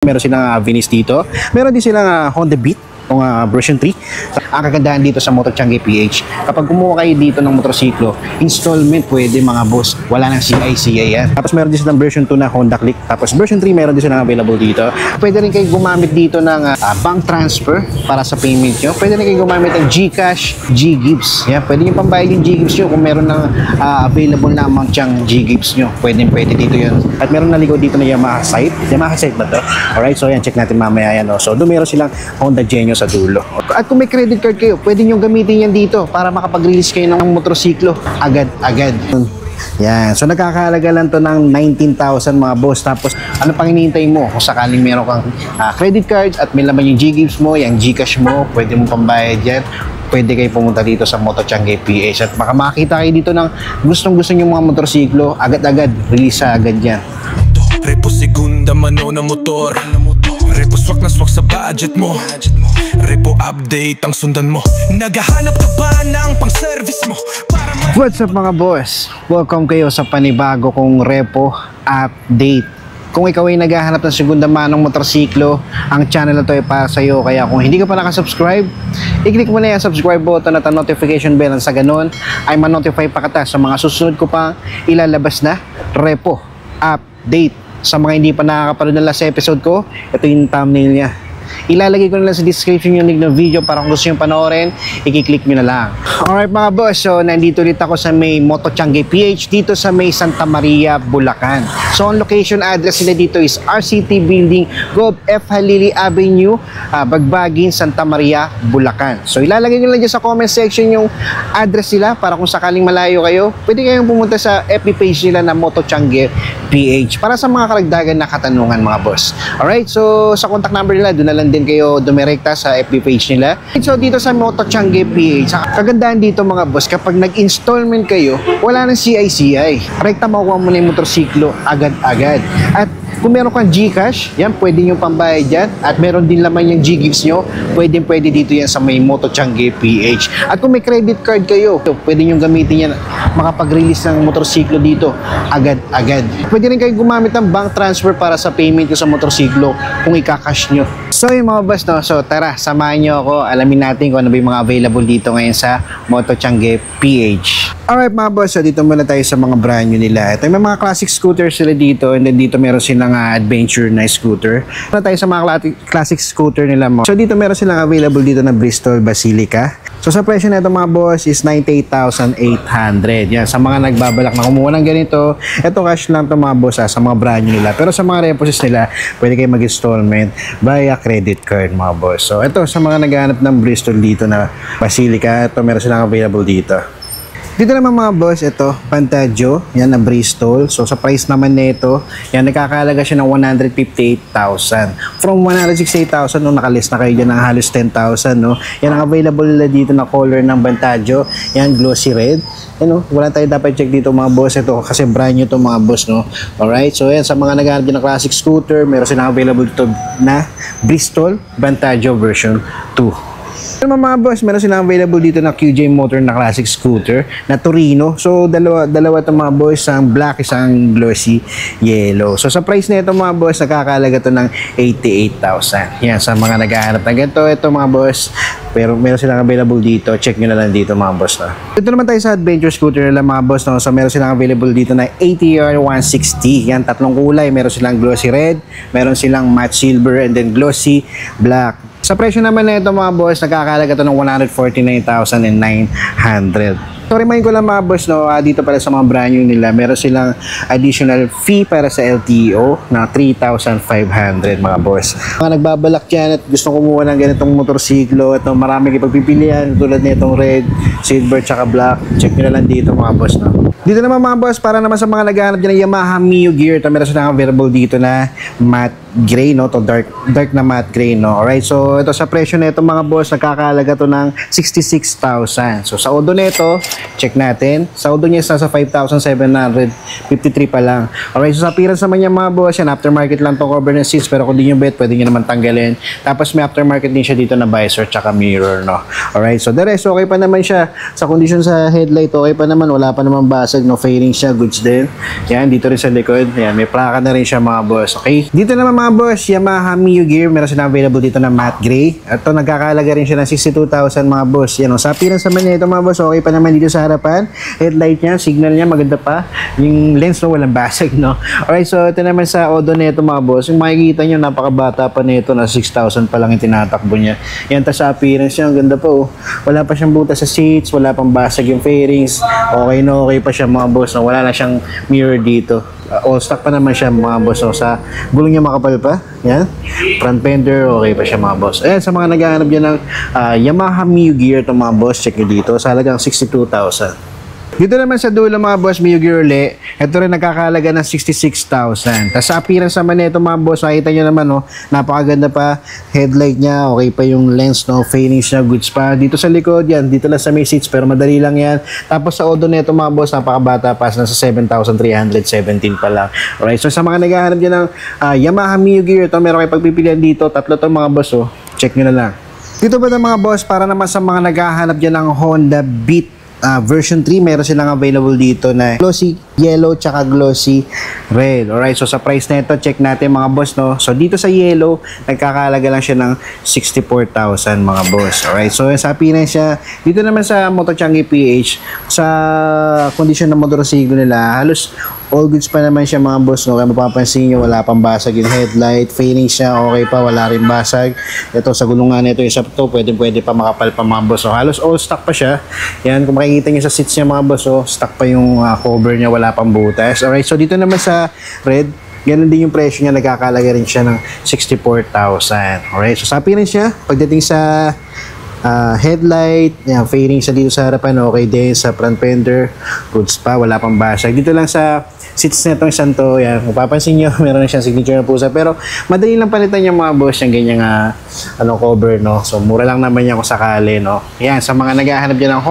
Meron silang Venice dito. Meron din silang Honda Beat o version 3. Ang kagandahan dito sa Moto Changi PH, kapag kumuha kayo dito ng motorsiklo, installment pwede mga boss. Wala nang CI yan. Tapos meron din silang version 2 na Honda Click. Tapos version 3 meron din silang available dito. Pwede rin kayo gumamit dito ng bank transfer para sa payment nyo. Pwede rin kayo gumamit ng GCash, G-Gives. Yan, pwede nyo pambayad yung G-Gives nyo kung meron ng available na amount yung G-Gives nyo. Pwede dito yun. At meron naligaw dito na Yamaha site. Yamaha site ba to? Alright, so yan, check natin mamaya yan. So doon meron silang Honda Genio sa dulo. At kung may credit card kayo, pwede nyo gamitin yan dito para makapag-release kayo ng motorsiklo agad-agad. Yan. So nagkakahalaga lang to ng 19,000 mga boss. Tapos ano pang hinihintay mo? Kung sakaling meron kang credit card at may laman yung G-Gives mo, yung Gcash mo, pwede mo pambayad yan. Pwede kayo pumunta dito sa Moto Changi PH at baka makakita kayo dito ng gustong-gusto nyo mga motorsiklo, agad-agad, release agad yan. Repo segunda mano na motor, repo swak na swak sa budget mo, repo update ang sundan mo. Naghahanap ka ba ng pang service mo? What's up mga boss? Welcome kayo sa panibago kong repo update. Kung ikaw ay naghahanap ng segunda manong motorsiklo, ang channel na to ay para sa iyo. Kaya kung hindi ka pa nakasubscribe, i-click mo na yung subscribe button at ang notification bell. Sa ganun ay ma-notify pa kita sa mga susunod ko pang ilalabas na repo update. Sa mga hindi pa nakakapanood ng last episode ko, ito yung thumbnail niya. Ilalagay ko na lang sa description yung link ng video para kung gusto nyo panoorin, i-click nyo na lang. Alright mga boss, so nandito ulit ako sa may Moto Changi PH dito sa may Santa Maria, Bulacan. So ang location address nila dito is RCT Building, Gov F. Halili Avenue, Bagbagin, Santa Maria, Bulacan. So ilalagay nyo lang dyan sa comment section yung address nila para kung sakaling malayo kayo, pwede kayong pumunta sa FB page nila na Moto Changi PH para sa mga karagdagan na katanungan mga boss. Alright, so sa contact number nila, doon na lang din kayo dumirekta sa FB page nila. So dito sa Moto Changi PH, kagandahan dito mga boss, kapag nag-installment kayo, wala nang CI. Rekta makuha mo na yung motorsiklo agad-agad. At kung meron kang Gcash, yan, pwede nyo pambayad yan. At meron din laman yung G-Gives nyo, pwede dito yan sa may Moto Changi PH. At kung may credit card kayo, pwede nyo gamitin yan, makapag-release ng motorsiklo dito agad-agad. Pwede rin kayo gumamit ng bank transfer para sa payment nyo sa motorsiklo kung ikakash nyo. So yung mga boss, no? So tara, samahan nyo ako, alamin natin kung ano ba yung mga available dito ngayon sa Moto Changi PH. Alright mga boss, so dito muna tayo sa mga brand new nila. Ito may mga classic scooters sila dito, and then dito meron silang adventure na scooter. Muna tayo sa mga classic scooter nila mo. So dito meron silang available dito na Bristol Basilica. So sa presyo na ito mga boss is 98,800. Yan, sa mga nagbabalak na kumuha ng ganito, ito cash lang ito mga boss sa mga brand new nila. Pero sa mga reposes nila, pwede kayo mag-installment via credit card mga boss. So ito sa mga naghahanap ng Bristol dito na Basilica, ito meron silang available dito. Dito naman mga boss, ito, Vantaggio, yan na Bristol. So sa price naman nito, yan nagkakahalaga siya ng 158,000. From 168,000 nung nakalist na kayo dyan ng halos 10,000, no? Yan ang available nila dito na color ng Vantaggio. Yan, glossy red. Ano, wala tayo dapat check dito mga boss. Ito kasi brand new to mga boss, no? Alright, so yan, sa mga naghahanap din ng classic scooter, meron silang available dito na Bristol Vantaggio version 2. Pero mga boss, meron silang available dito na QJ Motor na classic scooter na Torino. So dalawa itong mga boss, isang black, isang glossy yellow. So sa price na ito mga boss, nakakalaga to ng 88,000. Yan, sa mga naghahanap ng ganito, ito mga boss. Pero meron silang available dito, check nyo na lang dito mga boss, no? Dito naman tayo sa adventure scooter nila mga boss, no? So meron silang available dito na ATR 160. Yan, tatlong kulay. Meron silang glossy red, meron silang matte silver, and then glossy black. Sa presyo naman na ito mga boss, nakakalaga ito ng 149,900. So remind ko lang mga boss, no, dito pala sa mga brand new nila, meron silang additional fee para sa LTO na 3,500 mga boss. Mga nagbabalak dyan at gusto kumuha ng ganitong motorsiklo, ito marami kayo pagpipilian tulad nitong red, silver, tsaka black. Check nyo na lang dito mga boss, no. Dito naman mga boss, para naman sa mga naghahanap dyan ng Yamaha Mio gear, ito meron silang available dito na matte gray, no, to dark na matte gray, no. Alright, so ito sa presyo na ito mga boss, nakakalaga to ng 66,000. So sa odo nito, check natin. Sa odo niya nasa 5,753 pa lang. Alright, so sa appearance naman niya mga boss, yan aftermarket lang to, cover ng seats, pero kung di nyo bet, pwede nyo naman tanggalin. Tapos may aftermarket din siya dito na visor tsaka mirror, no. Alright, so the rest, okay pa naman siya. Sa condition sa headlight, okay pa naman, wala pa naman basag, no, fairing siya, goods din. Yan, dito rin sa likod, yan, may plaka na rin siya mga boss. Okay, dito naman mga boss, Yamaha Mio Gear, meron silang available dito na matte gray. Ito, nagkakalaga rin siya ng 62,000 mga boss. Yan, sa appearance naman niya ito mga boss, okay pa naman dito sa harapan. Headlight niya, signal niya, maganda pa. Yung lens, no, walang basag, no. Alright, so ito naman sa odo nito mga boss, yung makikita niyo, napakabata pa nito, na 6,000 pa lang yung tinatakbo niya. Yan, ta sa appearance niya, ang ganda pa, oh. Wala pa siyang butas sa seats, wala pang basag yung fairings. Okay na okay pa siya mga boss, no. Wala na siyang mirror dito. All stock pa naman siya mga boss, no? Sa gulong niya makapal pa, yan, front fender okay pa siya mga boss. Ayan, sa mga naghahanap dyan ng Yamaha Mio Gear to mga boss, check nyo dito sa halagang 62,000. Dito naman sa dulo mga boss, Mio Gear uli, ito rin nakakalaga ng 66,000. Tapos sa appearance naman nito mga boss, makita nyo naman, no, napakaganda pa, headlight niya, okay pa yung lens, no, fairings niya, goods pa. Dito sa likod, yan, dito lang sa may seats, pero madali lang yan. Tapos sa odo nito mga boss, napakabata pa, nasa 7,317 pa lang. Alright, so sa mga naghahanap dyan ng Yamaha Mio Gear, ito meron kayo pagpipilian dito, tatlo to mga boss, oh, check nyo na lang. Dito ba na mga boss, para naman sa mga naghahanap dyan ng Honda Beat version 3, meron silang available dito na glossy yellow tsaka glossy red. Alright, so sa price na ito, check natin mga boss, no. So dito sa yellow, nagkakalaga lang siya ng 64,000 mga boss. Alright, so sa appearance siya, dito naman sa Motochangi PH, sa condition ng motorsiklo nila, halos all goods pa naman siya mga boss, no. Kaya mapapansin nyo, wala pang basag yung headlight, fairings siya, okay pa, wala rin basag. Ito sa gulungan nito, isa to, pwede pa makapal pa mga boss. So halos all stock pa siya. Yan, kung makikita nyo sa seats niya mga boss, so stock pa yung cover niya, wala pang butas. Alright, so dito naman sa red, ganun din yung presyo niya, nagkakalaga rin siya ng 64,000. Alright, so sa appearance niya, pagdating sa headlight, yan, fairing siya dito sa harapan, okay din. Sa front fender, goods pa, wala pang basag. Dito lang sa seats na itong isang to, yan, kung papansin nyo, meron na siyang signature na pusa, pero madali lang palitan yung mga boss, yung ganyang cover, no. So mura lang naman yan kung sakali, no. Yan, sa mga naghahanap dyan ng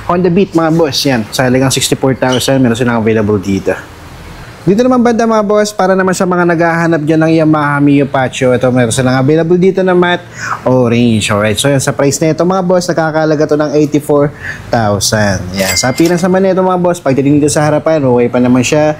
Honda Beat mga boss, yan, sa halagang 64,000, meron silang available dito. Dito naman banda mga boss, para naman sa mga naghahanap dyan ng Yamaha Mio Pacho, ito meron silang available dito na matte orange. Alright, so yan, sa price na ito mga boss, nakakalaga to ng 84,000. Yan, sa appearance naman na ito mga boss, pagdating dito sa harapan, okay pa naman siya.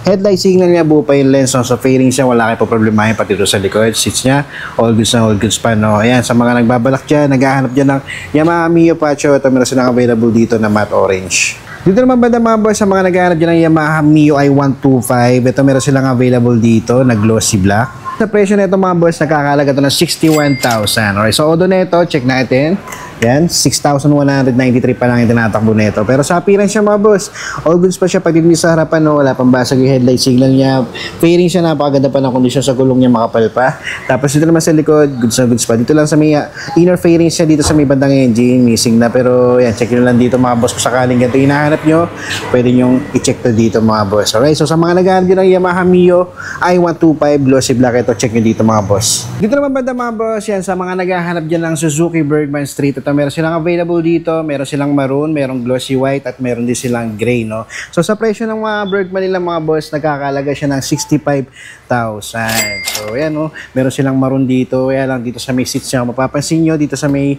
Headlight signal niya, buo pa yung lens, no? So fairing siya, wala kayo pa problemahin, pati dito sa likod, seats niya, all goods na all goods pa, no? Ayan, sa mga nagbabalak dyan, naghahanap dyan ng Yamaha Mio Pacho, ito meron silang available dito na matte orange. Dito naman banda mga boys, sa mga naghahanap dyan ng Yamaha Mio i125, ito meron silang available dito na glossy black. Sa presyo na ito mga boys, nakakalaga ito ng 61,000. Alright, so odo na ito, check natin. Yan, 6,193 pa lang yung tinatakbo na ito. Pero sa appearance siya mga boss, all goods pa siya pag hindi sa harapan, no? Wala pang basag yung headlight signal niya. Fairing siya, napakaganda pa ng kondisyon sa gulong niya, makapal pa. Tapos dito naman sa likod, goods na goods pa. Dito lang sa may inner fairing siya, dito sa may bandang engine, missing na. Pero yan, check nyo lang dito mga boss, kung sakaling ganito hinahanap nyo, pwede nyo i-check to dito mga boss. Alright, so sa mga naghahanap nyo ng Yamaha Mio i125 glossy black, ito check nyo dito mga boss. Dito naman banda mga boss, yan, sa mga naghahanap dyan ng Suzuki Bergman Street, ito meron silang available dito, meron silang maroon, merong glossy white, at meron din silang gray, no. So sa presyo ng mga Bergman nila mga boss, nagkakalaga siya ng 65,000. So ayan, no, meron silang maroon dito, kaya lang dito sa may seats niya, mapapansin nyo dito sa may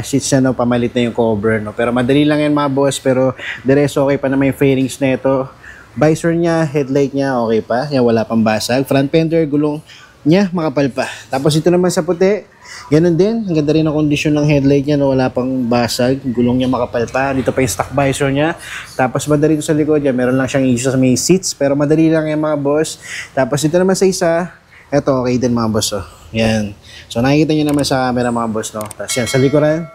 seats niya, no, pamalit na yung cover, no. Pero madali lang yan mga boss, pero the rest okay pa naman yung fairings na ito. Visor niya, headlight niya, okay pa, yan, wala pang basag. Front fender, gulong niya, makapal pa. Tapos ito naman sa puti, ganun din, ang ganda rin ang kondisyon ng headlight niya, no, wala pang basag, gulong niya makapal pa. Dito pa yung stock visor niya. Tapos madali dito sa likod niya, meron lang siyang issue sa may seats, pero madali lang yung mga boss. Tapos dito naman sa isa, eto okay din mga boss, oh. Yan. So nakikita niyo naman sa camera mga boss, no. Tapos yan, sa likuran,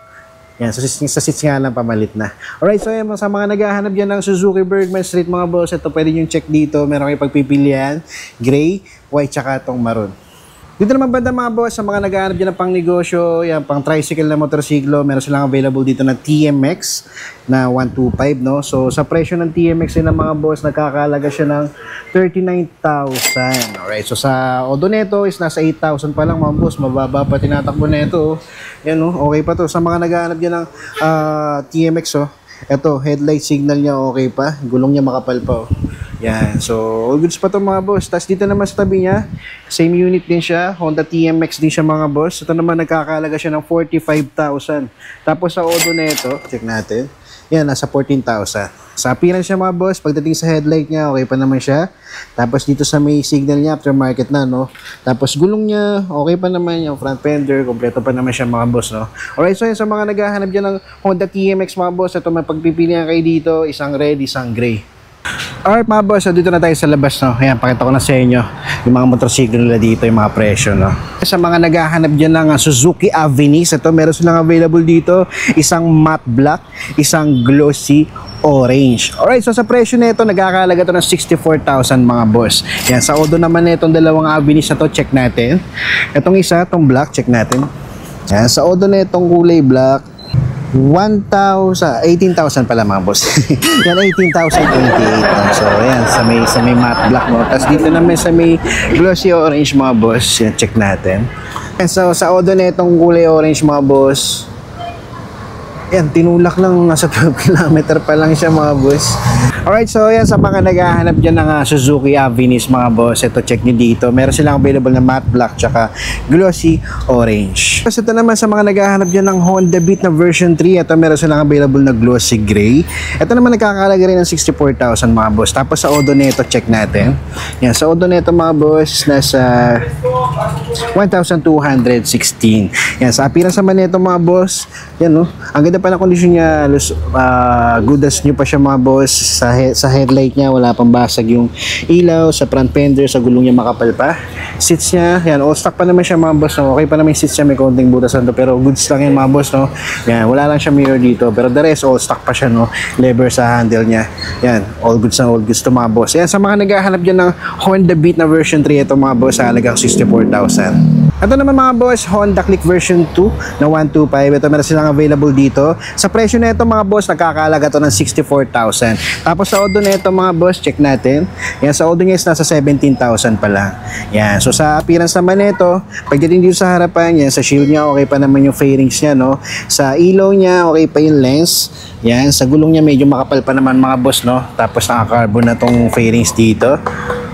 yan, sa seats nga lang, pamalit na. Alright, so yan, sa mga naghahanap dyan ng Suzuki Bergman Street mga boss, ito pwede nyo check dito. Meron kayo pagpipilian, gray, white, tsaka itong maroon. Dito naman banda mga boss, sa mga naghahanap dyan ng pang negosyo, yan, pang tricycle na motorsiklo, meron silang available dito na TMX na 125, no? So sa presyo ng TMX nila mga boss, nakakalaga siya ng 39,000. Alright, so sa odo neto is nasa 8,000 pa lang mga boss, mababa pa tinatakbo neto. Yan, no, okay pa to. Sa mga naghahanap dyan ng TMX, oh, eto, headlight signal niya okay pa, gulong niya makapal pa, oh. Yan, so all goods pa to mga boss. Tapos dito naman sa tabi niya, same unit din siya, Honda TMX din siya mga boss. Ito naman nagkakalaga siya ng 45,000. Tapos sa odo na ito, check natin. yan, nasa 14,000. Sa appearance niya mga boss, pagdating sa headlight niya, okay pa naman siya. Tapos dito sa may signal niya, aftermarket na, no? Tapos gulong niya, okay pa naman yung front fender, kompleto pa naman siya mga boss, no? Alright, so yan, sa mga naghahanap dyan ng Honda KMX mga boss, ito may pagpipilian kayo dito, isang red, isang gray. Alright mga boss, so dito na tayo sa labas, no? Ayan, pakita ko na sa inyo yung mga motorsiklo nila dito, yung mga presyo, no? Sa mga naghahanap dyan ng Suzuki Avenix, ito meron silang available dito, isang matte black, isang glossy orange. Alright, so sa presyo nito nagkakahalaga to ng 64,000 mga boss. Yan, sa odo naman nitong dalawang Avenix na to, check natin. Itong isa, itong black, check natin. Yan, sa odo nitong kulay black, 18,000 pala mga boss. Yan, 18,028. So yan, sa may matte black, no. Tapos dito naman sa may glossy orange mga boss. Yan, check natin. And so sa odo nitong kulay orange mga boss, yan, tinulak lang, nasa 12 km pa lang siya mga boss. Alright, so yan, sa mga naghahanap dyan ng Suzuki Avenix mga boss, ito check nyo dito. Meron silang available na matte black tsaka glossy orange. Tapos ito naman sa mga naghahanap dyan ng Honda Beat na version 3, ito meron silang available na glossy gray. Ito naman nagkakalaga rin ng 64,000 mga boss. Tapos sa odo nito, check natin. Yan, sa odo nito mga boss, nasa 1,216. Yan, sa appearance naman nito mga boss, yan, no, ang ganda pa ng kondisyon niya, good as new pa siya mga boss. Sa headlight niya wala pang basag yung ilaw, sa front fender, sa gulong niya makapal pa. Seats niya, yan, all stock pa naman siya mga boss, no? Okay pa naman yung seats niya, may konting butasan to, pero goods lang yan mga boss, no? Yan, wala lang siya mirror dito, pero the rest all stock pa siya, no? Lever sa handle niya, yan, all goods na all goods to mga boss. Yan, sa mga naghahanap dyan ng Honda Beat na version 3, ito mga boss, sa halagang 64,000. Ito naman mga boss, Honda Click version 2 na 125. Ito meron silang available dito. Sa presyo na ito mga boss, nagkakalaga to ng 64,000. Tapos sa odo na ito mga boss, check natin. Yan, sa odo niya is nasa 17,000 pa lang. Yan, so sa appearance naman nito, pagdating dito sa harapan, yan, sa shield niya, okay pa naman yung fairings niya, no? Sa ilaw niya, okay pa yung lens. Yan, sa gulong niya, medyo makapal pa naman mga boss, no? Tapos naka-carbon na tong fairings dito.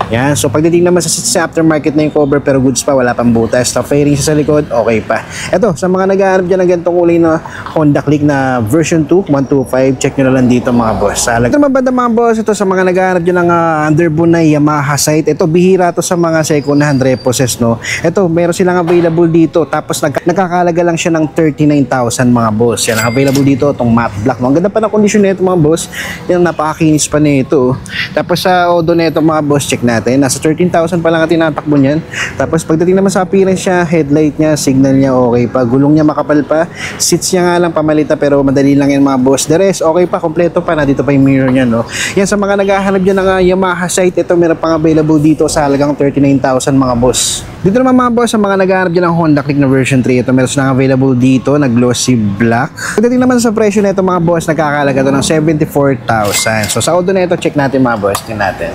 Yan, so pagdating naman sa aftermarket na yung cover, pero goods pa, wala pang butas. Sa fairing sa likod, okay pa. Ito, sa mga nag-aarap dyan ng ganitong kulay na Honda Click na version 2, 125, check nyo na lang dito mga boss. Ito naman banda mga boss, ito sa mga nag-aarap dyan ng underbone na Yamaha site. Ito, bihira to sa mga second hand reposes, no? Ito, meron silang available dito. Tapos nagkakalaga lang siya ng 39,000 mga boss. Yan, available dito, itong matte black. Ang ganda pa ng kondisyon nito mga boss. Yan, napakakinis pa nito. Tapos sa odo nito mga boss, check natin. Nasa 13,000 pa lang ang tinatakbo niyan. Tapos pagdating naman sa appearance niya, headlight niya, signal niya okay pa, gulong niya makapal pa, seats niya nga lang pamalita pero madali lang yan mga boss. The rest okay pa, kompleto pa, na dito pa yung mirror niya, no. Yan, sa mga naghahanap diyan ng Yamaha site, ito meron pang available dito sa halagang 39,000 mga boss. Dito naman mga boss, sa mga naghahanap diyan ng Honda Click na version 3, ito meron silang available dito na glossy black. Pagdating naman sa presyo nito mga boss, nagkakalaga to ng 74,000. So sa odo na ito, check natin mga boss, tingnan natin.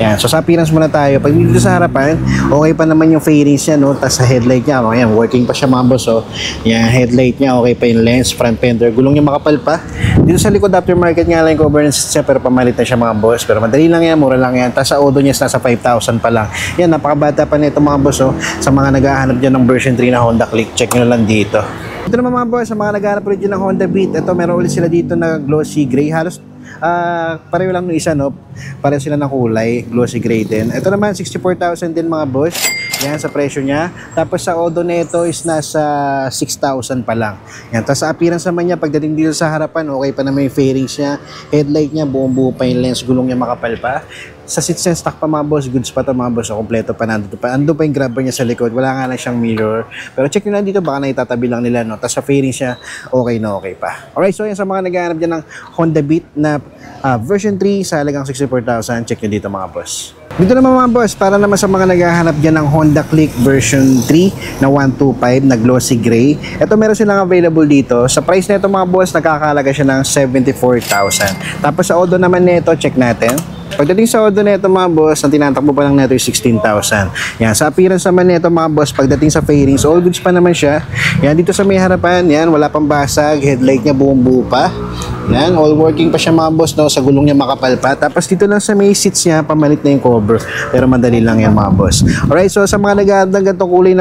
Yan, so sa appearance muna tayo. Pag dito sa harapan, okay pa naman yung fairings niya, no? Tapos sa headlight niya, okay, working pa siya mga boss, oh. Yan, headlight niya, okay pa yung lens, front fender, gulong niya makapal pa. Dito sa likod, aftermarket nga lang yung cover ng siya, pero pamalit na siya mga boss. Pero madali lang yan, mura lang yan. Tapos sa odo niya, nasa 5,000 pa lang. Yan, napakabata pa nito mga boss, oh. Sa mga naghahanap dyan ng version 3 na Honda Click, check nyo lang dito. Ito naman mga boss, sa mga naghahanap rin dyan ng Honda Beat, ito meron ulit sila dito na glossy gray. Halos pareho lang ng isa, no? Pareho sila ng kulay, glossy gray din. Ito naman 64,000 din mga boss. Yan, sa presyo niya. Tapos sa odo nito is nasa 6,000 pa lang. Yan, tapos sa appearance naman niya, pagdating dito sa harapan, okay pa naman yung fairings niya, headlight niya, buong-buo pa yung lens, gulong niya makapal pa. Sa seats and stock pa mga boss, goods pa to mga boss, so kompleto pa, nandito pa. Ando pa yung grabber niya sa likod, wala nga lang siyang mirror. Pero check nyo lang dito, baka naitatabi lang nila, no? Tapos sa fairings niya, okay na okay pa. Alright, so yan, sa mga naghahanap dyan ng Honda Beat na version 3 sa halagang 64,000, check nyo dito mga boss. Dito naman mga boss, para naman sa mga naghahanap dyan ng Honda Click version 3 na 125 na glossy gray. Ito meron silang available dito. Sa price na ito mga boss, nakakalaga siya ng 74,000. Tapos sa odo naman nito, check natin. Pagdating sa odo nito mga boss, ang tinatakbo pa lang nito is 16,000. Yan, sa appearance naman nito mga boss, pagdating sa fairings, all goods pa naman siya. Yan, dito sa may harapan, yan, wala pang basag, headlight niya buong buo pa. Yan, all working pa siya mga boss, no? Sa gulong niya makapal pa. Tapos dito lang sa may seats niya, pamalit na yung cover. Pero madali lang yan mga boss. Alright, so sa mga nag-aandang ganitong kulay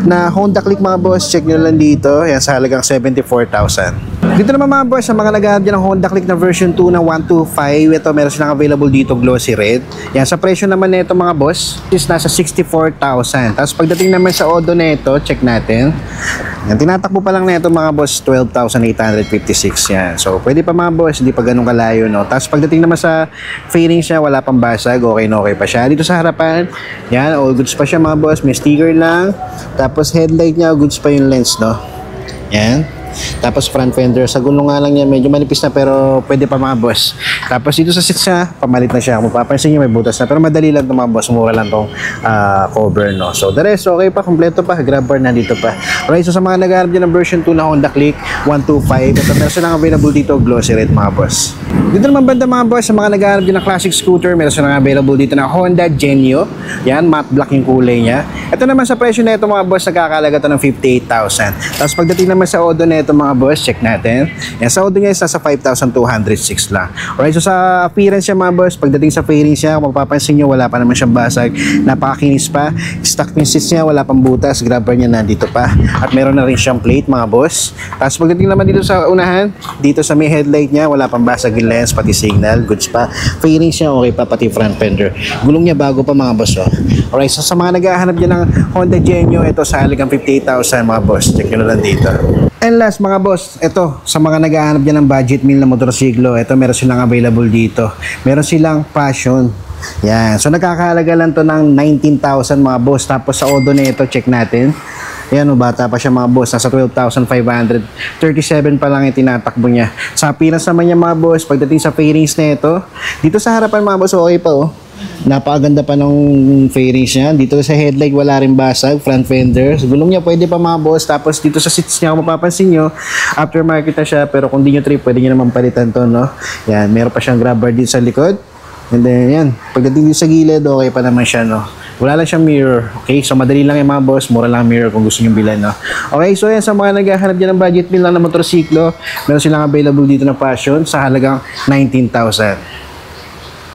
na Honda Click mga boss, check nyo lang dito. Yan, sa halagang 74,000. Dito naman mga boys, sa mga naghahanap dyan ng Honda Click na version 2 na 125, ito meron silang available dito glossy red. Yan, sa presyo naman nito mga boss is nasa 64,000. Tapos pagdating naman sa odo nito, check natin. Yan, tinatakbo pa lang nito mga boss 12,856 yan. So pwede pa mga boss, hindi pa ganun kalayo, no. Tapos pagdating naman sa fairing siya, wala pang basag, okay na okay pa siya. Dito sa harapan, yan, all goods pa siya mga boss, may sticker lang. Tapos headlight niya, goods pa yung lens, no. Yan. Tapos front fender, sa gulong nga lang niya medyo manipis na pero pwede pa mga boss. Tapos dito sa seats niya, pamalit na siya. Kung mapapansin niyo may butas na pero madali lang ito mga boss, mura lang tong cover, no. So the rest okay pa, kompleto pa, grab bar na dito pa. Alright, so sa mga naghahanap dyan ng version 2 na Honda Click 125, ito meron silang available dito glossy red mga boss. Dito naman banda mga boss, sa mga naghahanap dyan ng classic scooter, meron silang available dito na Honda Genio. Yan, matte black yung kulay niya. Ito naman sa presyo na ito mga boss, nagkakalaga to ng 58,000. Tapos pagdating naman sa odo na ito mga boss, check natin. Yan, sa odo niya is nasa 5,206 lang. Alright, so sa appearance niya mga boss, pagdating sa fairing siya, kung mapapansin nyo, wala pa naman siyang basag, napakakinis pa. Stock yung seats niya, wala pang butas, grab bar niya nandito pa. At meron na rin siyang plate mga boss. Tapos pagdating naman dito sa unahan, dito sa may headlight niya, wala pang basag yung lens, pati signal, goods pa. Fairing siya, okay pa, pati front fender. Gulong niya bago pa mga boss, oh. Alright, so sa mga naghahanap dyan ng Honda Genio, ito sa halagang 58,000 mga boss. Check nyo na lang dito. And last mga boss, ito sa mga naghahanap dyan ng budget meal na motorsiklo, ito meron silang available dito. Meron silang Passion. Yan. So nagkakahalaga lang to ng 19,000 mga boss. Tapos sa odo na ito, check natin. Yan o, bata pa siya mga boss. Nasa 12,537 pa lang yung tinatakbo niya. Sa appearance naman niya mga boss, pagdating sa fairings na ito, dito sa harapan mga boss, okay pa oh. Napakaganda pa ng fairings niya. Dito sa headlight wala rin basag, front fender. Sa gulong niya pwede pa mga boss. Tapos dito sa seats niya kung mapapansin nyo, aftermarket na siya. Pero kung di nyo trip, pwede nyo naman palitan to, no? Yan, meron pa siyang grab bar dito sa likod. And then yan, pagdating dito sa gilid, okay pa naman siya, no? Wala lang siyang mirror. Okay, so madali lang yung mga boss, mura lang ang mirror kung gusto nyo bilan, no? Okay, so yan, sa mga naghahanap dyan ng budget meal lang na motorsiklo, meron silang available dito na Passion sa halagang 19,000.